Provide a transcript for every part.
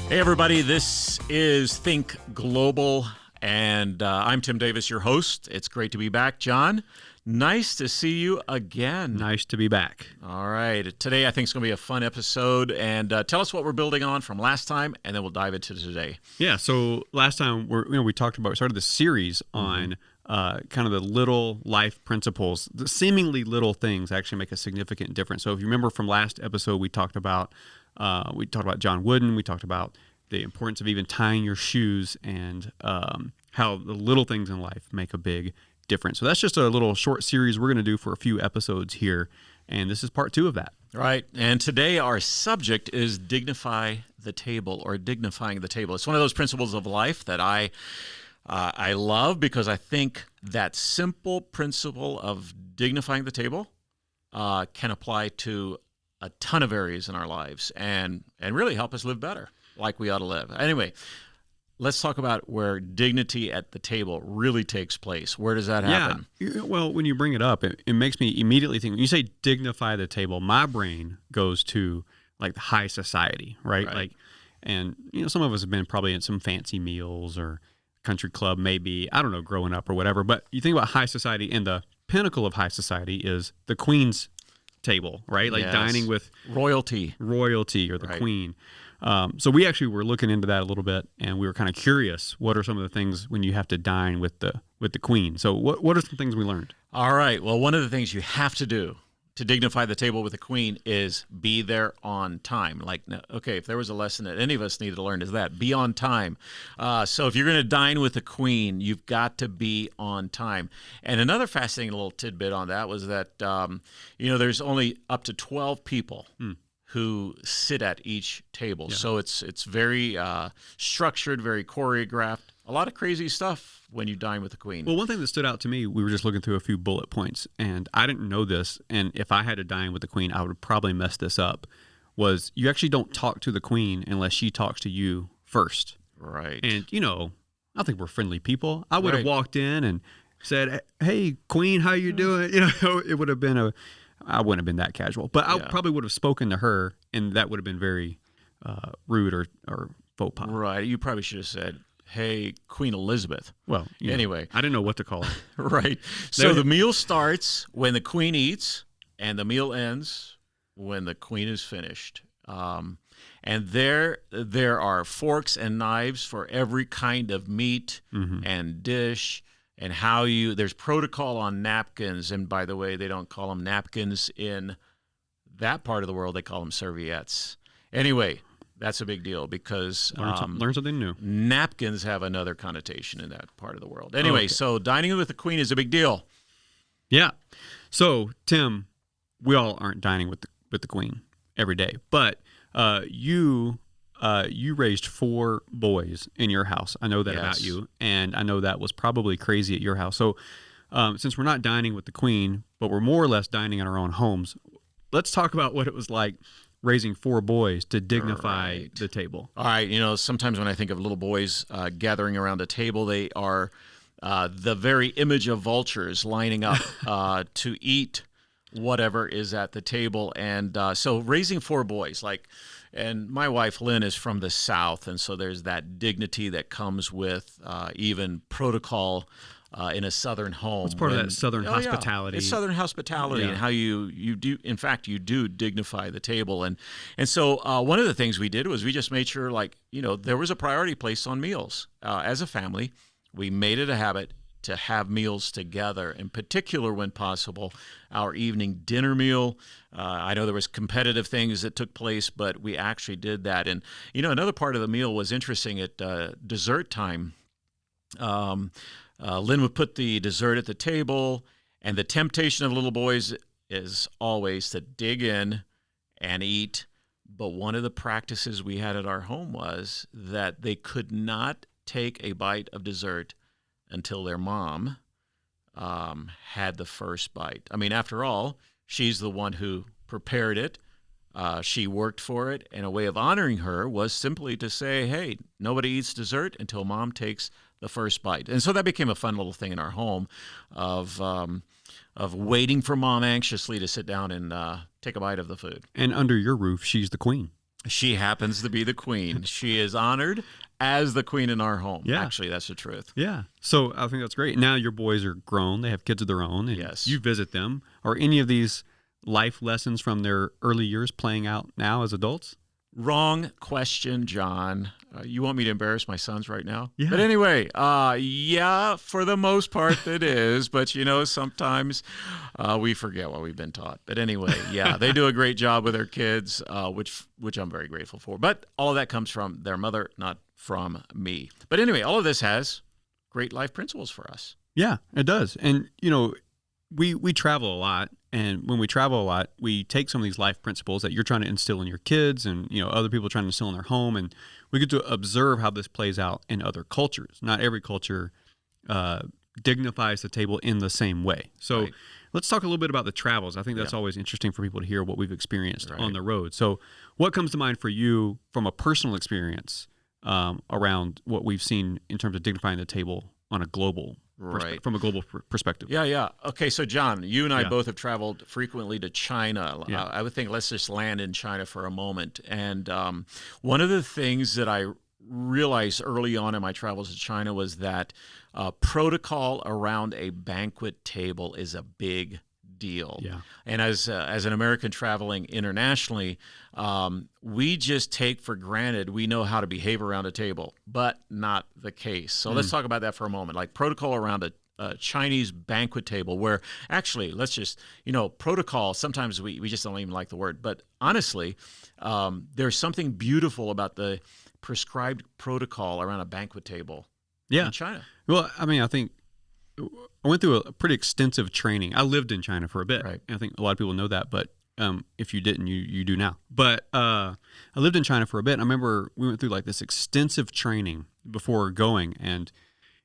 Hey, everybody, this is Think Global, and I'm Tim Davis, your host. It's great to be back. John, nice to see you again. Nice to be back. All right. Today, I think it's going to be a fun episode, and tell us what we're building on from last time, and then we'll dive into today. Yeah, so last time we started this series on kind of the little life principles. The seemingly little things actually make a significant difference. So if you remember from last episode, we talked about John Wooden. We talked about the importance of even tying your shoes and how the little things in life make a big difference. So that's just a little short series we're going to do for a few episodes here, and this is part 2 of that. Right. And today our subject is dignify the table, or dignifying the table. It's one of those principles of life that I love, because I think that simple principle of dignifying the table can apply to a ton of areas in our lives and really help us live better, like we ought to live. Anyway, let's talk about where dignity at the table really takes place. Where does that happen? Yeah. Well, when you bring it up, it makes me immediately think, when you say dignify the table, my brain goes to like the high society, right? Like, and some of us have been probably in some fancy meals or country club, maybe, I don't know, growing up or whatever. But you think about high society, and the pinnacle of high society is the Queen's table, right? Like dining with royalty or the Queen. So we actually were looking into that a little bit, and we were kind of curious, what are some of the things when you have to dine with the Queen? So what are some things we learned? All right. Well, one of the things you have to do to dignify the table with the Queen is be there on time. Like, okay, if there was a lesson that any of us needed to learn, is that be on time. So if you're going to dine with the Queen, you've got to be on time. And another fascinating little tidbit on that was that, there's only up to 12 people who sit at each table. Yeah. So it's very structured, very choreographed. A lot of crazy stuff when you dine with the Queen. Well, one thing that stood out to me, we were just looking through a few bullet points, and I didn't know this, and if I had to dine with the Queen, I would probably mess this up, was you actually don't talk to the Queen unless she talks to you first. Right. And, I think we're friendly people. I would have walked in and said, "Hey, Queen, how you doing?" It would have been I wouldn't have been that casual, but I probably would have spoken to her, and that would have been very rude or faux pas. Right. You probably should have said, "Hey, Queen Elizabeth." Well, anyway. I didn't know what to call her. Right. So the meal starts when the Queen eats, and the meal ends when the Queen is finished. And there are forks and knives for every kind of meat and dish. And there's protocol on napkins. And by the way, they don't call them napkins in that part of the world. They call them serviettes. Anyway, that's a big deal, because learn something new. Napkins have another connotation in that part of the world. Anyway, So dining with the Queen is a big deal. Yeah. So, Tim, we all aren't dining with the Queen every day, but you raised 4 boys in your house. I know that about you, and I know that was probably crazy at your house. So since we're not dining with the Queen, but we're more or less dining in our own homes, let's talk about what it was like raising 4 boys to dignify the table. All right. Sometimes when I think of little boys gathering around a table, they are the very image of vultures lining up to eat whatever is at the table. And so raising 4 boys, and my wife, Lynn, is from the South, and so there's that dignity that comes with even protocol in a Southern home. It's part of that Southern hospitality. It's Southern hospitality, and how you do, in fact, you do dignify the table. And so one of the things we did was we just made sure, there was a priority placed on meals. As a family, we made it a habit to have meals together, in particular when possible, our evening dinner meal. I know there was competitive things that took place, but we actually did that. And, another part of the meal was interesting at dessert time. Lynn would put the dessert at the table, and the temptation of little boys is always to dig in and eat. But one of the practices we had at our home was that they could not take a bite of dessert until their mom had the first bite. I mean, after all, she's the one who prepared it. She worked for it, and a way of honoring her was simply to say, "Hey, nobody eats dessert until Mom takes the first bite." And so that became a fun little thing in our home of waiting for Mom anxiously to sit down and take a bite of the food. And under your roof, she's the queen. She happens to be the queen. She is honored as the queen in our home. Yeah. Actually, that's the truth. Yeah. So I think that's great. Now your boys are grown. They have kids of their own. And Yes. you visit them. Are any of these life lessons from their early years playing out now as adults? Wrong question, John. You want me to embarrass my sons right now? Yeah. But anyway, yeah, for the most part it is. But, sometimes we forget what we've been taught. But anyway, yeah, they do a great job with their kids, which I'm very grateful for. But all of that comes from their mother, not from me. But anyway, all of this has great life principles for us. Yeah, it does. And, we travel a lot. And when we travel a lot, we take some of these life principles that you're trying to instill in your kids and, other people trying to instill in their home. And we get to observe how this plays out in other cultures. Not every culture dignifies the table in the same way. So Right. Let's talk a little bit about the travels. I think that's always interesting for people to hear what we've experienced Right. on the road. So what comes to mind for you from a personal experience around what we've seen in terms of dignifying the table on a global Right. from a global perspective? Yeah. Okay, so John, you and I Yeah. both have traveled frequently to China. Yeah. I would think let's just land in China for a moment. And one of the things that I realized early on in my travels to China was that protocol around a banquet table is a big deal. Yeah. And as an American traveling internationally, we just take for granted we know how to behave around a table, but not the case. So let's talk about that for a moment. Like protocol around a Chinese banquet table, where actually, let's just, protocol, sometimes we just don't even like the word, but honestly, there's something beautiful about the prescribed protocol around a banquet table in China. Well, I mean, I think I went through a pretty extensive training. I lived in China for a bit. Right. And I think a lot of people know that, but if you didn't, you do now. But I lived in China for a bit. And I remember we went through like this extensive training before going, and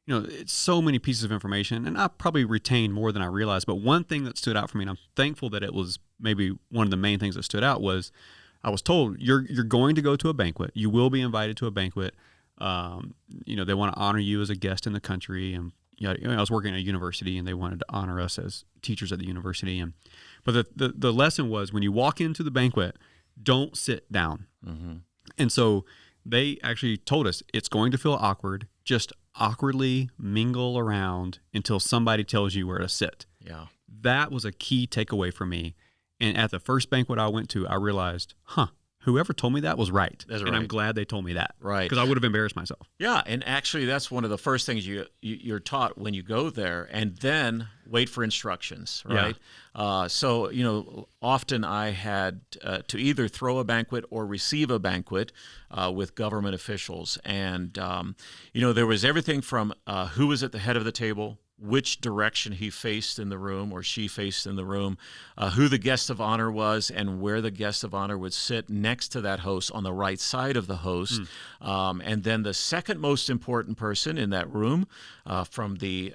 it's so many pieces of information, and I probably retained more than I realized. But one thing that stood out for me, and I'm thankful that it was maybe one of the main things that stood out, was I was told you're going to go to a banquet. You will be invited to a banquet. They want to honor you as a guest in the country, and I was working at a university, and they wanted to honor us as teachers at the university. But the lesson was, when you walk into the banquet, don't sit down. Mm-hmm. And so they actually told us it's going to feel awkward. Just awkwardly mingle around until somebody tells you where to sit. Yeah. That was a key takeaway for me. And at the first banquet I went to, I realized, whoever told me that was right. That's and right. I'm glad they told me that. Right. Because I would have embarrassed myself. Yeah, and actually that's one of the first things you're taught when you go there, and then wait for instructions, right? So, often I had to either throw a banquet or receive a banquet with government officials. And, there was everything from who was at the head of the table, which direction he faced in the room or she faced in the room, who the guest of honor was, and where the guest of honor would sit next to that host on the right side of the host. And then the second most important person in that room from the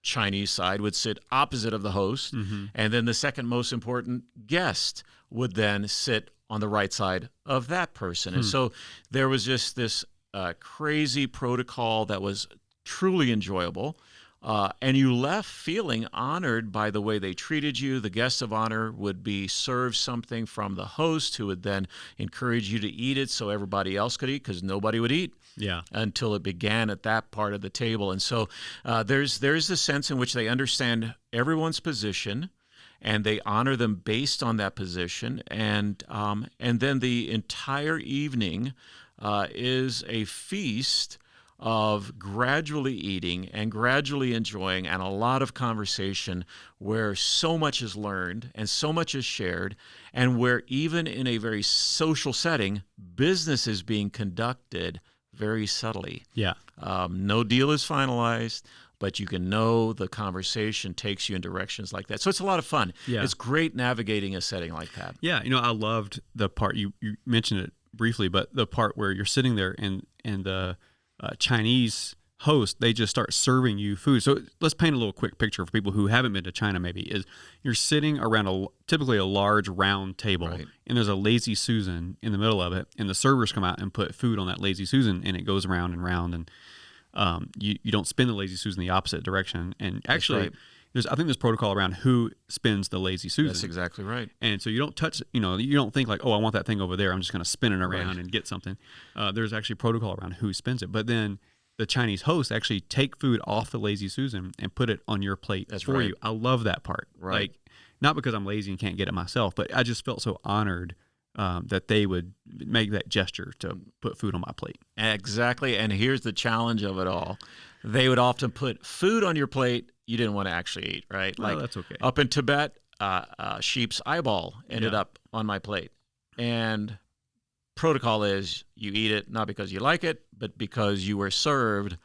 Chinese side would sit opposite of the host. Mm-hmm. And then the second most important guest would then sit on the right side of that person. And so there was just this crazy protocol that was truly enjoyable. And you left feeling honored by the way they treated you. The guest of honor would be served something from the host, who would then encourage you to eat it so everybody else could eat, because nobody would eat until it began at that part of the table. And so there's the sense in which they understand everyone's position, and they honor them based on that position. And then the entire evening is a feast of gradually eating and gradually enjoying, and a lot of conversation, where so much is learned and so much is shared, and where even in a very social setting, business is being conducted very subtly. Yeah. No deal is finalized, but you can know the conversation takes you in directions like that. So it's a lot of fun. Yeah. It's great navigating a setting like that. Yeah. I loved the part, you mentioned it briefly, but the part where you're sitting there and the Chinese host, they just start serving you food. So let's paint a little quick picture for people who haven't been to China. Maybe is you're sitting around typically a large round table, Right. and there's a lazy Susan in the middle of it, and the servers come out and put food on that lazy Susan, and it goes round and round, and you don't spin the lazy Susan the opposite direction. And actually, right. I think there's protocol around who spins the lazy Susan. That's exactly right. And so you don't touch, you don't think like, oh, I want that thing over there. I'm just going to spin it around and get something. There's actually protocol around who spins it. But then the Chinese hosts actually take food off the lazy Susan and put it on your plate for you. I love that part. Right. Like, not because I'm lazy and can't get it myself, but I just felt so honored that they would make that gesture to put food on my plate. Exactly. And here's the challenge of it all. They would often put food on your plate you didn't want to actually eat, right? Well, that's okay. Up in Tibet, sheep's eyeball ended up on my plate. And protocol is you eat it not because you like it, but because you were served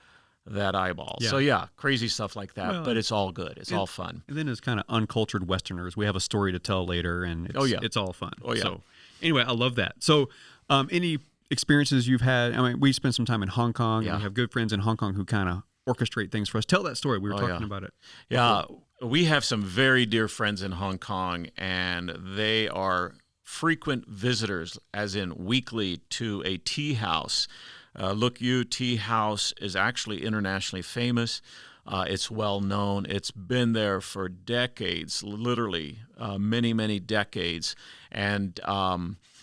that eyeball. Yeah. So crazy stuff like that, Well, but it's all good. It's all fun. And then as kind of uncultured Westerners, we have a story to tell later, and it's all fun. Oh, yeah. So anyway, I love that. So any experiences you've had? I mean, we spent some time in Hong Kong. Yeah. And we have good friends in Hong Kong who kind of orchestrate things for us. Tell that story. We were talking about it. Yeah, we have some very dear friends in Hong Kong, and they are frequent visitors, as in weekly, to a tea house. Look You Tea House is actually internationally famous. It's well known. It's been there for decades, literally many, many decades. And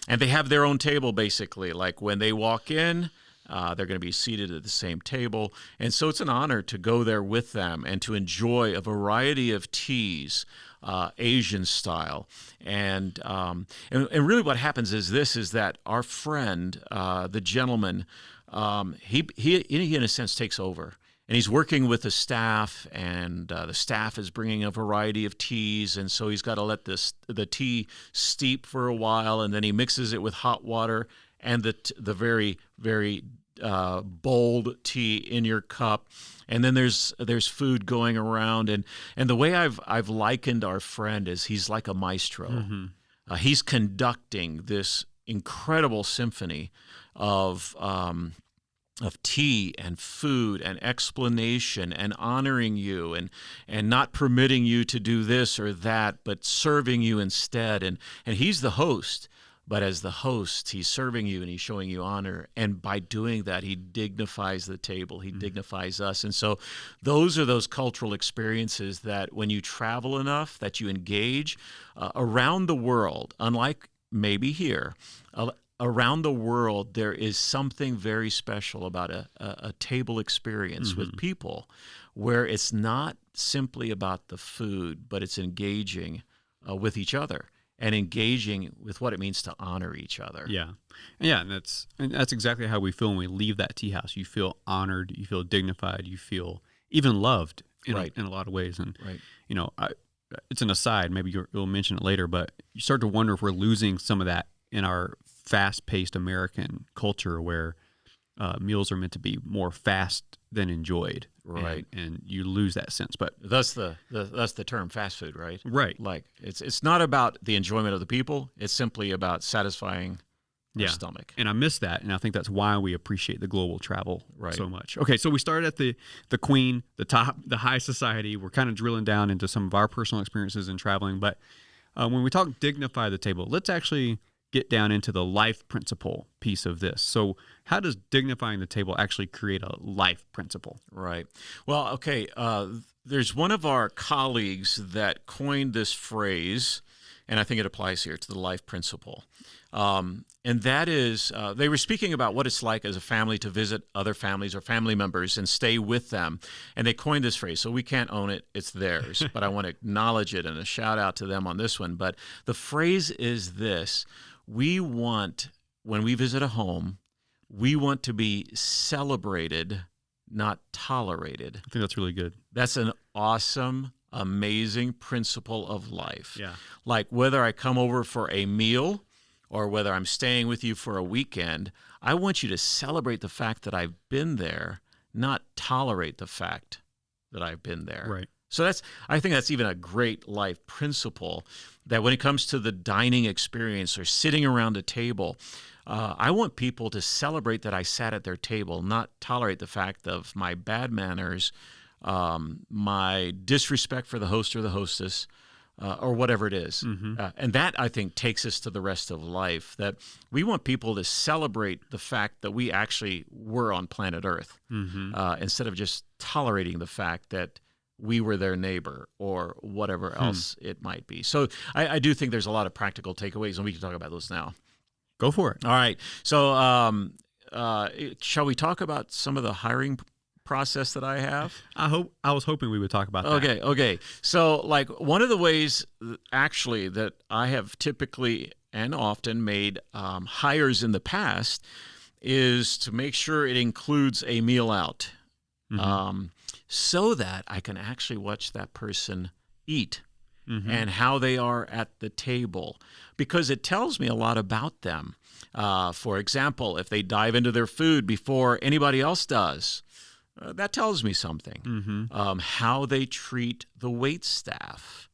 they have their own table, basically. Like when they walk in, they're going to be seated at the same table. And so it's an honor to go there with them and to enjoy a variety of teas, Asian style. And really what happens is that our friend, the gentleman, he in a sense takes over. And he's working with the staff, and the staff is bringing a variety of teas, and so he's got to let the tea steep for a while, and then he mixes it with hot water and the very, very bold tea in your cup, and then there's food going around, and the way I've likened our friend is he's like a maestro. Mm-hmm. He's conducting this incredible symphony of tea and food and explanation and honoring you and not permitting you to do this or that, but serving you instead. And he's the host, but as the host, he's serving you and he's showing you honor. And by doing that, he dignifies the table. He dignifies us. And so those are those cultural experiences that when you travel enough, that you engage around the world, unlike maybe here, around the world, there is something very special about a table experience with people where it's not simply about the food, but it's engaging with each other and engaging with what it means to honor each other. Yeah. And that's exactly how we feel when we leave that tea house. You feel honored, you feel dignified, you feel even loved in a lot of ways. And, it's an aside, maybe you'll mention it later, but you start to wonder if we're losing some of that in our fast-paced American culture where meals are meant to be more fast than enjoyed, right? And you lose that sense. But that's the term fast food, right? Right. Like it's not about the enjoyment of the people; it's simply about satisfying our stomach. And I miss that, and I think that's why we appreciate the global travel so much. Okay, so we started at the Queen, the high society. We're kind of drilling down into some of our personal experiences in traveling, but when we talk dignify the table, let's actually get down into the life principle piece of this. So how does dignifying the table actually create a life principle? Right. Well, okay, there's one of our colleagues that coined this phrase, and I think it applies here to the life principle. And that is, they were speaking about what it's like as a family to visit other families or family members and stay with them. And they coined this phrase. So we can't own it. It's theirs. But I want to acknowledge it and a shout out to them on this one. But the phrase is this: we want, when we visit a home, we want to be celebrated, not tolerated. I think that's really good. That's an awesome, amazing principle of life. Yeah. Like whether I come over for a meal or whether I'm staying with you for a weekend, I want you to celebrate the fact that I've been there, not tolerate the fact that I've been there. Right. So I think that's even a great life principle, that when it comes to the dining experience or sitting around a table, I want people to celebrate that I sat at their table, not tolerate the fact of my bad manners, my disrespect for the host or the hostess, or whatever it is. Mm-hmm. And that, I think, takes us to the rest of life, that we want people to celebrate the fact that we actually were on planet Earth, instead of just tolerating the fact that we were their neighbor or whatever else it might be. So I do think there's a lot of practical takeaways, and we can talk about those now. Go for it. All right. So shall we talk about some of the hiring process that I have? I was hoping we would talk about that. Okay. So like one of the ways actually that I have typically and often made hires in the past is to make sure it includes a meal out, so that I can actually watch that person eat and how they are at the table, because it tells me a lot about them. For example, if they dive into their food before anybody else does, that tells me something. How they treat the wait staff,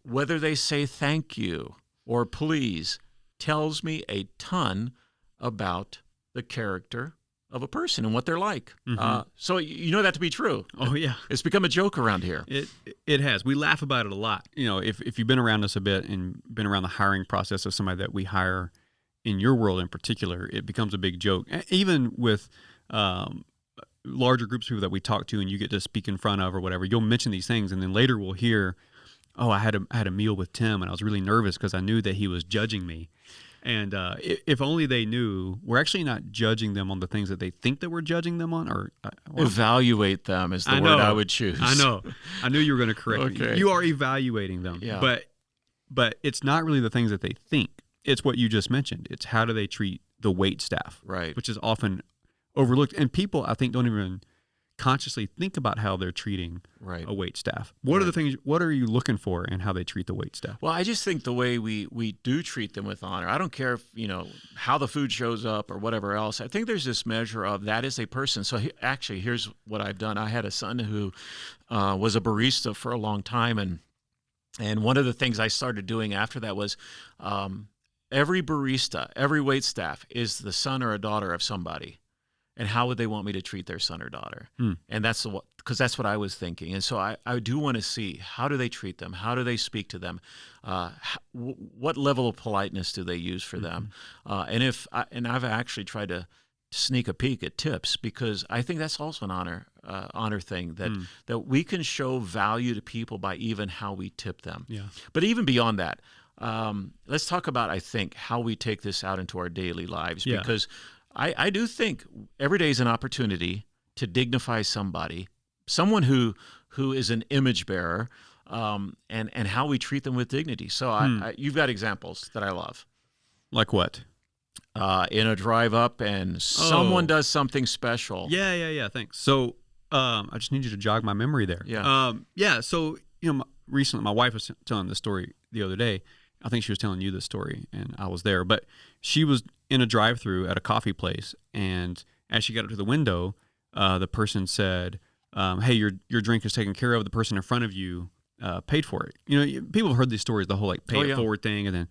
whether they say thank you or please, tells me a ton about the character of a person and what they're like. So you know that to be true. Oh yeah, it's become a joke around here. It has. We laugh about it a lot. You know, if you've been around us a bit and been around the hiring process of somebody that we hire in your world in particular, it becomes a big joke. Even with larger groups of people that we talk to and you get to speak in front of or whatever, you'll mention these things, and then later we'll hear, oh, I had a meal with Tim and I was really nervous because I knew that he was judging me. And if only they knew, we're actually not judging them on the things that they think that we're judging them on. Or evaluate them is the word I would choose. I know. I knew you were going to correct me. You are evaluating them. Yeah. But it's not really the things that they think. It's what you just mentioned. It's how do they treat the wait staff, right? Which is often overlooked. And people, I think, don't even consciously think about how they're treating a wait staff. What are the things, what are you looking for in how they treat the wait staff? Well, I just think the way we do treat them with honor, I don't care if, how the food shows up or whatever else. I think there's this measure of that is a person. So actually, here's what I've done. I had a son who was a barista for a long time. And one of the things I started doing after that was every barista, every wait staff is the son or a daughter of somebody. And how would they want me to treat their son or daughter? And that's because that's what I was thinking. And so I do want to see, how do they treat them? How do they speak to them? What level of politeness do they use for them? And I've actually tried to sneak a peek at tips, because I think that's also an honor thing, that we can show value to people by even how we tip them. Yeah. But even beyond that, let's talk about, I think, how we take this out into our daily lives, because I do think every day is an opportunity to dignify someone who is an image bearer, and how we treat them with dignity. So you've got examples that I love. Like what? In a drive up and someone does something special. Yeah. Thanks. So I just need you to jog my memory there. Yeah. So, recently my wife was telling this story the other day. I think she was telling you this story, and I was there. But she was in a drive-through at a coffee place, and as she got up to the window, the person said, "Hey, your drink is taken care of. The person in front of you paid for it." People have heard these stories, the whole pay it forward thing, and then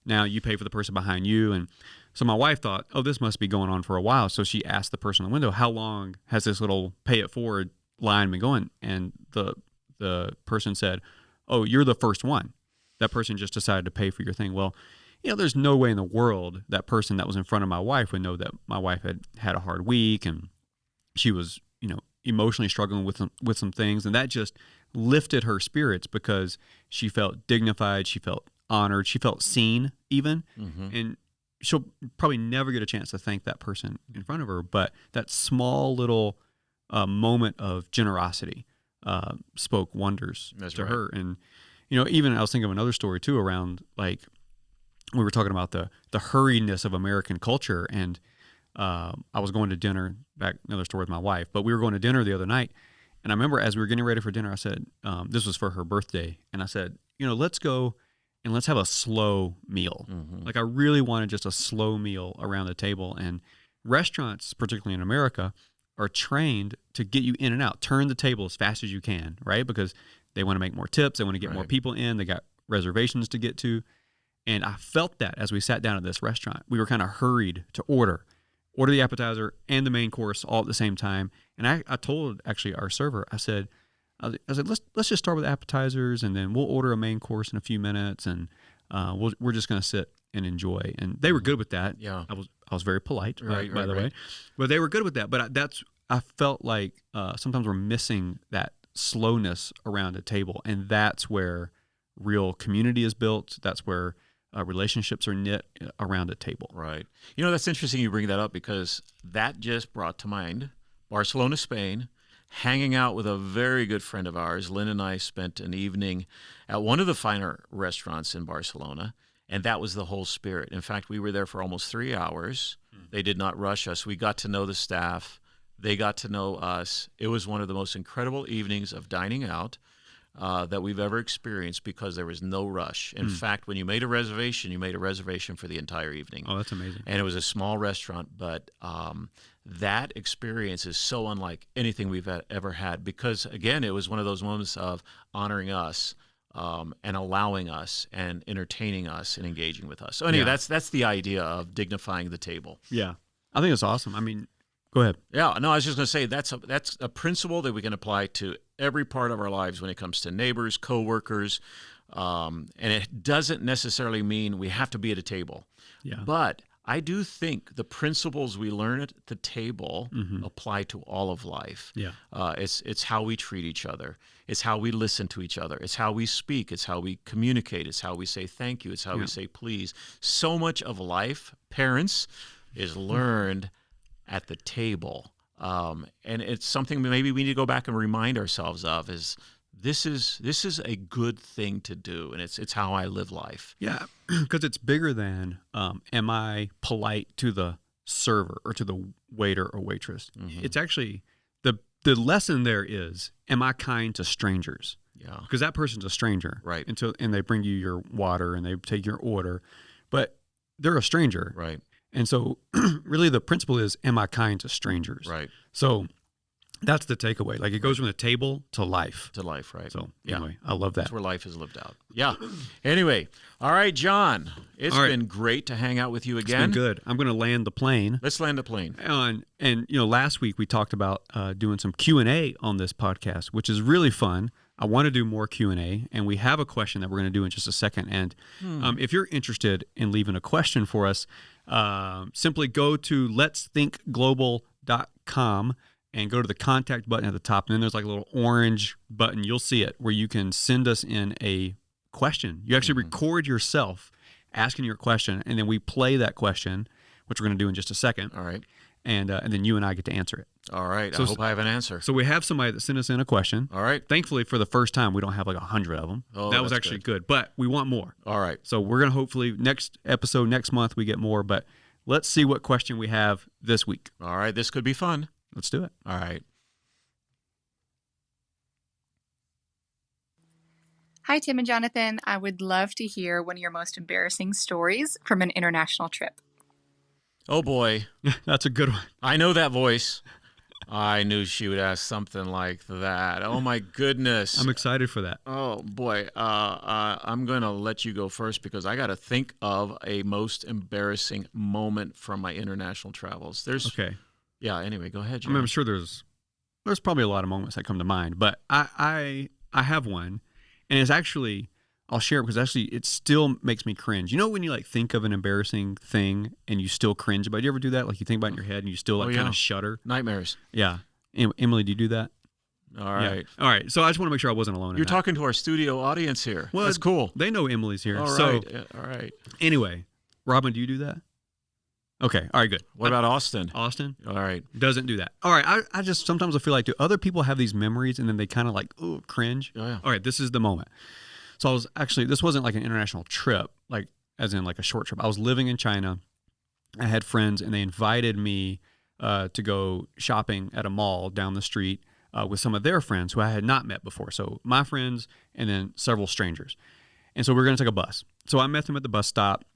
now you pay for the person behind you. And so my wife thought, "Oh, this must be going on for a while." So she asked the person in the window, "How long has this little pay it forward line been going?" And the person said, "Oh, you're the first one. That person just decided to pay for your thing." Well, there's no way in the world that person that was in front of my wife would know that my wife had a hard week and she was, emotionally struggling with some things. And that just lifted her spirits because she felt dignified. She felt honored. She felt seen even. And she'll probably never get a chance to thank that person in front of her. But that small little moment of generosity spoke wonders to her. And, even I was thinking of another story too around, like, we were talking about the hurriedness of American culture, and I was going to dinner, back another story with my wife, but we were going to dinner the other night, and I remember as we were getting ready for dinner, I said, this was for her birthday, and I said, let's go and let's have a slow meal. Like, I really wanted just a slow meal around the table, and restaurants, particularly in America, are trained to get you in and out, turn the table as fast as you can, right? Because they want to make more tips, they want to get more people in, they got reservations to get to. And I felt that as we sat down at this restaurant. We were kind of hurried to order the appetizer and the main course all at the same time. And I told actually our server, I said, let's just start with appetizers, and then we'll order a main course in a few minutes, and we're just going to sit and enjoy. And they were good with that. Yeah, I was very polite, by the way, but they were good with that. But I felt like sometimes we're missing that slowness around a table. And that's where real community is built. That's where relationships are knit around a table. Right. That's interesting you bring that up, because that just brought to mind Barcelona, Spain, hanging out with a very good friend of ours. Lynn and I spent an evening at one of the finer restaurants in Barcelona, and that was the whole spirit. In fact, we were there for almost 3 hours. They did not rush us. We got to know the staff. They got to know us. It was one of the most incredible evenings of dining out that we've ever experienced, because there was no rush. In fact, when you made a reservation for the entire evening. Oh, that's amazing. And it was a small restaurant, but that experience is so unlike anything we've ever had, because, again, it was one of those moments of honoring us and allowing us and entertaining us and engaging with us. So anyway, that's the idea of dignifying the table. Yeah. I think it's awesome. I mean, go ahead. Yeah, no, I was just going to say that's a principle that we can apply to every part of our lives when it comes to neighbors, coworkers, and it doesn't necessarily mean we have to be at a table. Yeah. But I do think the principles we learn at the table apply to all of life. Yeah. It's how we treat each other. It's how we listen to each other. It's how we speak. It's how we communicate. It's how we say thank you. It's how we say please. So much of life, parents, is learned at the table. And it's something maybe we need to go back and remind ourselves of, is this is a good thing to do, and it's how I live life. Yeah, because it's bigger than am I polite to the server or to the waiter or waitress. It's actually the lesson there is, am I kind to strangers? Yeah, because that person's a stranger, right? And they bring you your water and they take your order, but they're a stranger, right? And so really the principle is, am I kind to strangers? Right. So that's the takeaway. Like, it goes from the table to life. To life, right. So anyway, I love that. That's where life is lived out. Yeah. Anyway, all right, John, it's been great to hang out with you again. It's been good. I'm going to land the plane. Let's land the plane. And last week we talked about doing some Q&A on this podcast, which is really fun. I want to do more Q&A, and we have a question that we're going to do in just a second. And if you're interested in leaving a question for us, simply go to letsthinkglobal.com and go to the contact button at the top. And then there's like a little orange button. You'll see it, where you can send us in a question. You actually record yourself asking your question, and then we play that question, which we're going to do in just a second. All right. And then you and I get to answer it. All right. So, I hope I have an answer. So we have somebody that sent us in a question. All right. Thankfully, for the first time, we don't have like 100 of them. Oh, that was actually good. But we want more. All right. So we're going to hopefully next episode, next month, we get more. But let's see what question we have this week. All right. This could be fun. Let's do it. All right. Hi, Tim and Jonathan. I would love to hear one of your most embarrassing stories from an international trip. Oh, boy. That's a good one. I know that voice. I knew she would ask something like that. Oh, my goodness. I'm excited for that. Oh, boy. I'm going to let you go first, because I got to think of a most embarrassing moment from my international travels. Okay. Yeah, anyway, go ahead, John. I'm sure there's probably a lot of moments that come to mind, but I have one, and it's actually, I'll share it because actually it still makes me cringe. You know when you like think of an embarrassing thing and you still cringe about it? You ever do that? Like you think about it in your head and you still kind of shudder? Nightmares. Yeah. Emily, do you do that? All right. Yeah. All right. So I just want to make sure I wasn't alone. You're talking to our studio audience here. Well, that's cool. They know Emily's here. All so, right. All right. Anyway, Robin, do you do that? Okay. All right, good. What about Austin? Austin? All right. Doesn't do that. All right. I just sometimes I feel like, do other people have these memories and then they kind of like, ooh, cringe? Oh, yeah. All right. This is the moment. So I was actually, this wasn't like an international trip, like as in like a short trip. I was living in China. I had friends and they invited me to go shopping at a mall down the street with some of their friends who I had not met before. So my friends and then several strangers. And so we were going to take a bus. So I met them at the bus stop.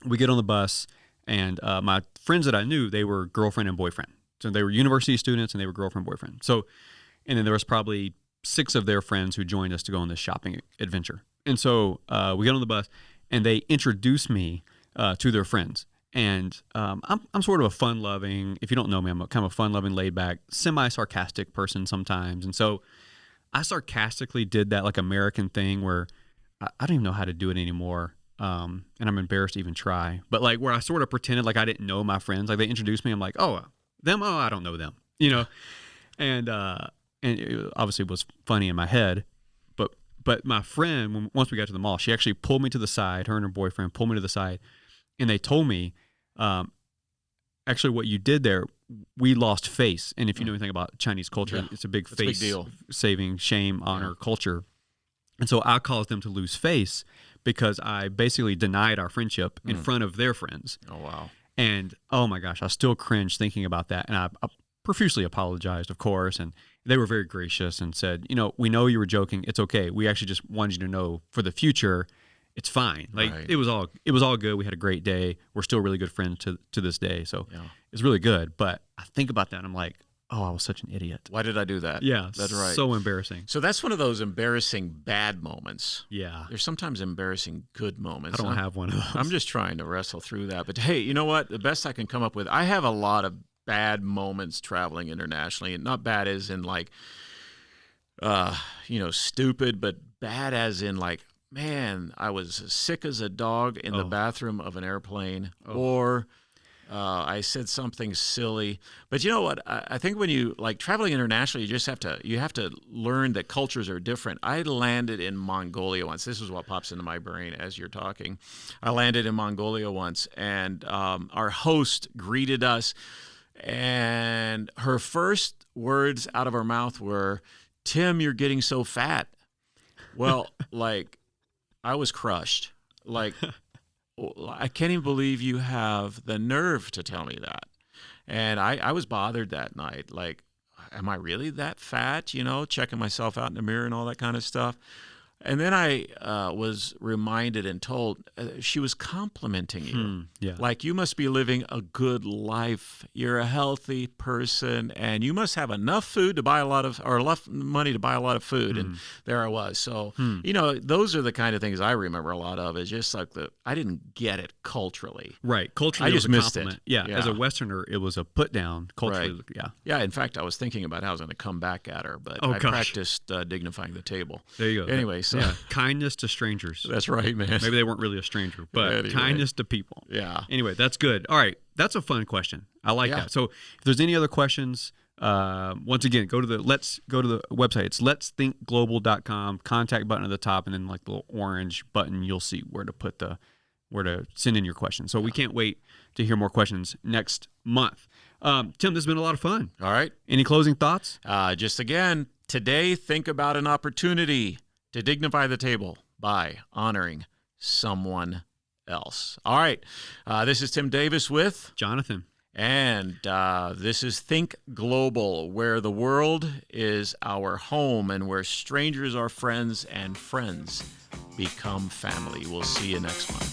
We get on the bus. And my friends that I knew, they were girlfriend and boyfriend. So they were university students and they were girlfriend, boyfriend. So, and then there was probably 6 of their friends who joined us to go on this shopping adventure. And so we get on the bus and they introduce me to their friends. And I'm sort of a fun-loving, if you don't know me, I'm kind of a fun-loving, laid-back, semi-sarcastic person sometimes. And so I sarcastically did that like American thing where I don't even know how to do it anymore. And I'm embarrassed to even try, but like where I sort of pretended like I didn't know my friends, like they introduced me. I'm like, oh, them. Oh, I don't know them, you know? And, and it obviously was funny in my head. But my friend, once we got to the mall, she actually pulled me to the side. Her and her boyfriend pulled me to the side, and they told me, actually, what you did there, we lost face. And if you know anything about Chinese culture, it's a big face deal. Saving, shame, honor culture. And so I caused them to lose face because I basically denied our friendship in front of their friends. Oh, wow. And oh my gosh, I still cringe thinking about that. And I profusely apologized, of course. And they were very gracious and said, we know you were joking. It's okay. We actually just wanted you to know for the future, it's fine. Like it was all good. We had a great day. We're still really good friends to this day. So it's really good. But I think about that and I'm like, oh, I was such an idiot. Why did I do that? Yeah, that's right. So embarrassing. So that's one of those embarrassing bad moments. Yeah. There's sometimes embarrassing good moments. I don't have one of those. I'm just trying to wrestle through that. But hey, you know what? The best I can come up with, I have a lot of bad moments traveling internationally. And not bad as in like, stupid, but bad as in like, man, I was as sick as a dog in the bathroom of an airplane, or I said something silly. But you know what? I think when you like traveling internationally, you have to learn that cultures are different. I landed in Mongolia once. This is what pops into my brain as you're talking. I landed in Mongolia once, and our host greeted us, and her first words out of her mouth were, "Tim, you're getting so fat." Well, like, I was crushed. Like, I can't even believe you have the nerve to tell me that. And I was bothered that night. Like, am I really that fat? Checking myself out in the mirror and all that kind of stuff. And then I was reminded and told she was complimenting you. Like, you must be living a good life. You're a healthy person, and you must have enough food to buy enough money to buy a lot of food. And there I was. So, those are the kind of things I remember a lot of. Is just like I didn't get it culturally. Right. Culturally, I just missed it. Yeah. As a Westerner, it was a put down. Culturally, right. Yeah. In fact, I was thinking about how I was going to come back at her, but I practiced dignifying the table. There you go. Anyway, so. Yeah, kindness to strangers. That's right, man. Maybe they weren't really a stranger, but anyway. Kindness to people. Yeah. Anyway, that's good. All right, that's a fun question. I like that. So, if there's any other questions, once again, go to the website. It's letsthinkglobal.com. Contact button at the top, and then like the little orange button, you'll see where to send in your questions. So we can't wait to hear more questions next month. Tim, this has been a lot of fun. All right. Any closing thoughts? Just again, today, think about an opportunity to dignify the table by honoring someone else. All right. This is Tim Davis with Jonathan. And this is Think Global, where the world is our home and where strangers are friends and friends become family. We'll see you next month.